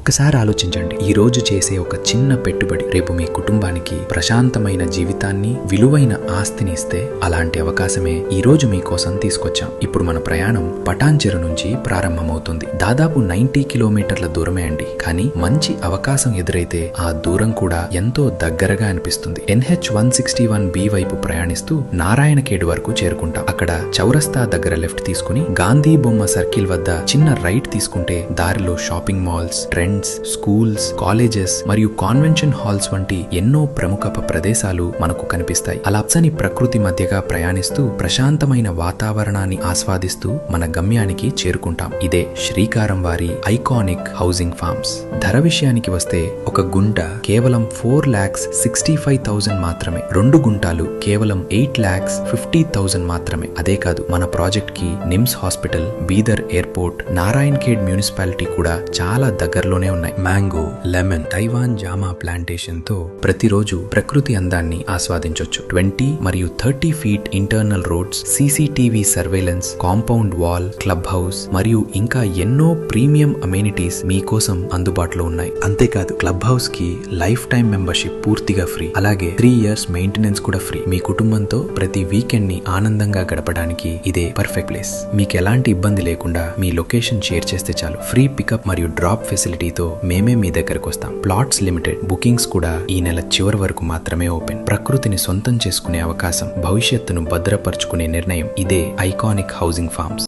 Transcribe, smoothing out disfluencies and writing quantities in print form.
ఒక్కసారి ఆలోచించండి, ఈ రోజు చేసే ఒక చిన్న పెట్టుబడి రేపు మీ కుటుంబానికి ప్రశాంతమైన జీవితాన్ని, విలువైన ఆస్తిని ఇస్తే అలాంటి అవకాశమే ఈ రోజు మీకోసం తీసుకొచ్చాం. ఇప్పుడు మన ప్రయాణం పటాన్చెరు నుంచి ప్రారంభమవుతుంది. దాదాపు 90 కిలోమీటర్ల దూరమే అండి. కానీ మంచి అవకాశం ఎదురైతే ఆ దూరం కూడా ఎంతో దగ్గరగా అనిపిస్తుంది. NH-161B వైపు ప్రయాణిస్తూ నారాయణఖేడ్ వరకు చేరుకుంటాం. అక్కడ చౌరస్తా దగ్గర లెఫ్ట్ తీసుకుని గాంధీ బొమ్మ సర్కిల్ వద్ద చిన్న రైట్ తీసుకుంటే దారిలో shopping malls, trends, schools, colleges మరియు కాన్వెన్షన్ హాల్స్ వంటి ఎన్నో ప్రముఖ ప్రదేశాలు మనకు కనిపిస్తాయి. అలా పచ్చని ప్రకృతి మధ్యగా ప్రయాణిస్తూ ప్రశాంతమైన వాతావరణాన్ని ఆస్వాదిస్తూ మన గమ్యానికి చేరుకుంటాం. ఇదే శ్రీకారం వారి ఐకానిక్ హౌసింగ్ ఫార్మ్స్. ధర విషయానికి వస్తే ఒక గుంట కేవలం 4,65,000 మాత్రమే, 2 గుంటాలు కేవలం 8,50,000 మాత్రమే. అదే కాదు, మన ప్రాజెక్ట్ కి NIMS hospital, Bidar airport, Narayankhed municipality కూడా చాలా దగ్గరలోనే ఉన్నాయి. మ్యాంగో, లెమన్, తైవాన్ జామా ప్లాంటేషన్ తో ప్రతిరోజు ప్రకృతి అందాన్ని ఆస్వాదించొచ్చు. 20 మరియు 30 feet internal roads, CCTV surveillance, compound wall, club house మరియు ఇంకా ఎన్నో ప్రీమియం అమెనిటీస్ మీకోసం అందుబాటులో ఉన్నాయి. అంతేకాదు, క్లబ్ హౌస్ కి లైఫ్ టైం మెంబర్షిప్ పూర్తిగా ఫ్రీ. అలాగే 3 ఇయర్స్ మెయింటెనెన్స్ కూడా ఫ్రీ. మీ కుటుంబంతో ప్రతి వీకెండ్ ని ఆనందంగా గడపడానికి ఇదే పర్ఫెక్ట్ ప్లేస్. మీకు ఎలాంటి ఇబ్బంది లేకుండా మీ లొకేషన్ షేర్ చేస్తే చాలు. ఫ్రీ పికప్ మరియు డ్రాప్ ఫెసిలిటీతో మేమే మీ దగ్గరకు వస్తాం. ప్లాట్స్ లిమిటెడ్, బుకింగ్స్ కూడా ఈ నెల చివరి వరకు మాత్రమే ఓపెన్. ప్రకృతిని సొంతం చేసుకునే అవకాశం, భవిష్యత్తును భద్రపరుచుకునే నిర్ణయం, ఇదే ఐకానిక్ హౌసింగ్ ఫార్మ్స్.